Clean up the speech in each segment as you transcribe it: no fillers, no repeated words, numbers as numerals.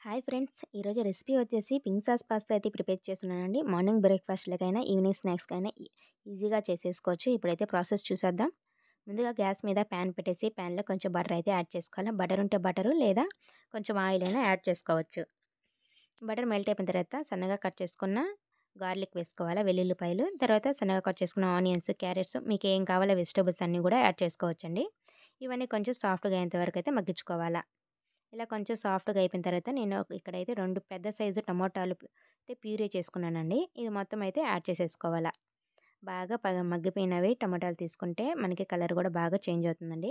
Hi friends! ఈరోజు recipe వచ్చేసి pink sauce pasta అయితే ప్రిపేర్ చేస్తున్నానండి. మార్నింగ్ బ్రేక్‌ఫాస్ట్‌లకైనా, ఈవినింగ్ స్నాక్స్‌కైనా ఈజీగా చేసేసుకోవచ్చు. ఇప్పుడైతే ప్రాసెస్ చూసేద్దాం. ముందుగా గ్యాస్ మీద ప్యాన్ పెట్టేసి, ప్యాన్‌లో కొంచెం బటర్ అయితే యాడ్ చేసుకోవాలి. బటర్ ఉంటే బటరు లేదా కొంచెం ఆయిల్ అయినా యాడ్ చేసుకోవచ్చు. బటర్ మెల్ట్ అయిపోయిన తర్వాత సన్నగా కట్ చేసుకున్న గార్లిక్ వేసుకోవాలా, వెల్లుల్లిపాయలు. తర్వాత సన్నగా కట్ చేసుకున్న ఆనియన్స్, క్యారెట్స్ మీకు ఏం కావాలో వెజిటబుల్స్ అన్నీ కూడా యాడ్ చేసుకోవచ్చండి. ఇవన్నీ కొంచెం సాఫ్ట్‌గా అయ్యేంత వరకు అయితే మగ్గించుకోవాలా. ఇలా కొంచెం సాఫ్ట్‌గా అయిపోయిన తర్వాత నేను ఇక్కడైతే 2 పెద్ద సైజు టమోటాలు అయితే ప్యూరీ చేసుకున్నానండి. ఇది మొత్తం అయితే యాడ్ చేసేసుకోవాలా. బాగా మగ్గిపోయినవి టమాటాలు తీసుకుంటే మనకి కలర్ కూడా బాగా చేంజ్ అవుతుందండి.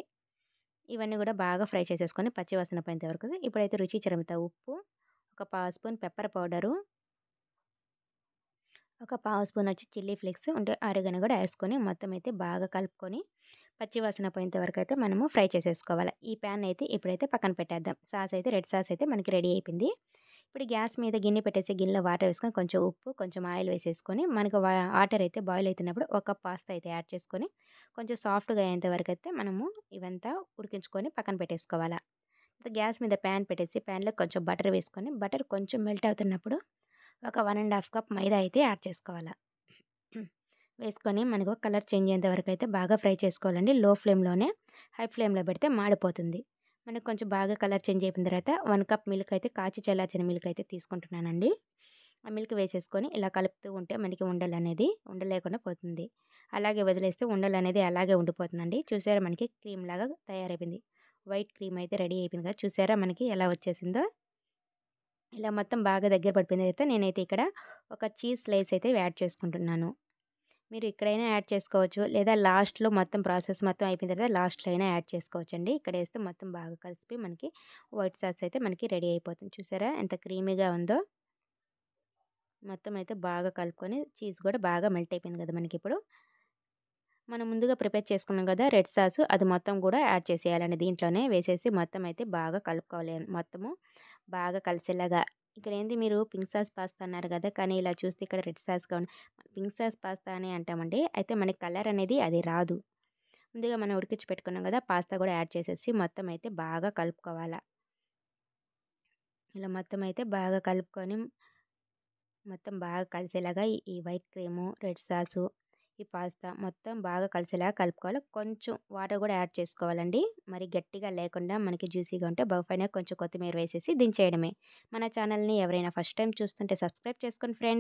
ఇవన్నీ కూడా బాగా ఫ్రై చేసేసుకొని పచ్చి వాసన పోయేంత వరకు ఇప్పుడైతే రుచికి సరిపడా ఉప్పు, ఒక పావు స్పూన్ పెప్పర్ పౌడరు, ఒక పావు స్పూన్ వచ్చి చిల్లీ ఫ్లేక్స్ ఉంటే ఆరిగానో కూడా వేసుకొని మొత్తం అయితే బాగా కలుపుకొని పచ్చి వాసన పోయేంత వరకు అయితే మనము ఫ్రై చేసేసుకోవాలి. ఈ ప్యాన్ అయితే ఇప్పుడైతే పక్కన పెట్టేద్దాం. సాస్ అయితే రెడ్ సాస్ అయితే మనకి రెడీ అయిపోయింది. ఇప్పుడు గ్యాస్ మీద గిన్నె పెట్టేసి గిన్నెలో వాటర్ వేసుకొని కొంచెం ఉప్పు, కొంచెం ఆయిల్ వేసేసుకొని మనకు వాటర్ అయితే బాయిల్ అవుతున్నప్పుడు ఒక కప్ పాస్తా అయితే యాడ్ చేసుకొని కొంచెం సాఫ్ట్‌గా అయ్యేంత వరకు అయితే మనము ఇవంతా ఉడికించుకొని పక్కన పెట్టేసుకోవాలా. గ్యాస్ మీద ప్యాన్ పెట్టేసి ప్యాన్‌లో కొంచెం బటర్ వేసుకొని బటర్ కొంచెం మెల్ట్ అవుతున్నప్పుడు ఒక 1 ½ కప్ మైదా అయితే యాడ్ చేసుకోవాలా. వేసుకొని మనకు కలర్ చేంజ్ అయ్యేంత వరకు అయితే బాగా ఫ్రై చేసుకోవాలండి. లో ఫ్లేమ్‌లోనే, హై ఫ్లేమ్‌లో పెడితే మాడిపోతుంది. మనకు కొంచెం బాగా కలర్ చేంజ్ అయిపోయిన తర్వాత 1 కప్ మిల్క్ అయితే కాచి చల్లార్చిన మిల్క్ అయితే తీసుకుంటున్నానండి. ఆ మిల్క్ వేసేసుకొని ఇలా కలుపుతూ ఉంటే మనకి ఉండలు లేకుండా పోతుంది. అలాగే వదిలేస్తే ఉండలనేది అలాగే ఉండిపోతుందండి. చూసారా మనకి క్రీమ్ లాగా తయారైపోయింది. వైట్ క్రీమ్ అయితే రెడీ అయిపోయింది కదా! చూసారా మనకి ఎలా వచ్చేసిందో? ఇలా మొత్తం బాగా దగ్గర పడిపోయిన తర్వాత నేనైతే ఇక్కడ ఒక చీజ్ స్లైస్ అయితే యాడ్ చేసుకుంటున్నాను. మీరు ఇక్కడైనా యాడ్ చేసుకోవచ్చు. లేదా లాస్ట్‌లో మొత్తం ప్రాసెస్ మొత్తం అయిపోయిన తర్వాత లాస్ట్‌లో అయినా యాడ్ చేసుకోవచ్చండి. ఇక్కడేస్తే మొత్తం బాగా కలిసిపోయి మనకి వైట్ సాస్ అయితే మనకి రెడీ అయిపోతుంది. చూసారా ఎంత క్రీమీగా ఉందో? మొత్తం అయితే బాగా కలుపుకొని చీజ్ కూడా బాగా మెల్ట్ అయిపోయింది కదా మనకిప్పుడు. మనం ముందుగా ప్రిపేర్ చేసుకున్నాం కదా రెడ్ సాసు అది మొత్తం కూడా యాడ్ చేసేయాలండి. దీంట్లోనే వేసేసి మొత్తం అయితే బాగా కలుపుకోవాలి. మొత్తము బాగా కలిసేలాగా. ఇక్కడేంది మీరు పింక్ సాస్ పాస్తా అన్నారు కదా! కానీ ఇలా చూస్తే ఇక్కడ రెడ్ సాస్‌గా ఉంది. పింక్ సాస్ పాస్తా అనే అంటామండి. అయితే మనకి కలర్ అనేది అది రాదు. ముందుగా మనం ఉడికించి పెట్టుకున్నాం కదా! పాస్తా కూడా యాడ్ చేసేసి మొత్తం అయితే బాగా కలుపుకోవాలా. ఇలా మొత్తం అయితే బాగా కలుపుకొని మొత్తం బాగా కలిసేలాగా ఈ వైట్ క్రీము, రెడ్ సాసు, ఈ పాస్తా మొత్తం బాగా కలిసేలాగా కలుపుకోవాలి. కొంచెం వాటర్ కూడా యాడ్ చేసుకోవాలండి. మరి గట్టిగా లేకుండా మనకి జ్యూసీగా ఉంటే పైన కొంచెం కొత్తిమీర వేసేసి దించేయడమే. మన ఛానల్‌ని ఎవరైనా ఫస్ట్ టైమ్ చూస్తుంటే సబ్స్క్రైబ్ చేసుకోండి ఫ్రెండ్స్.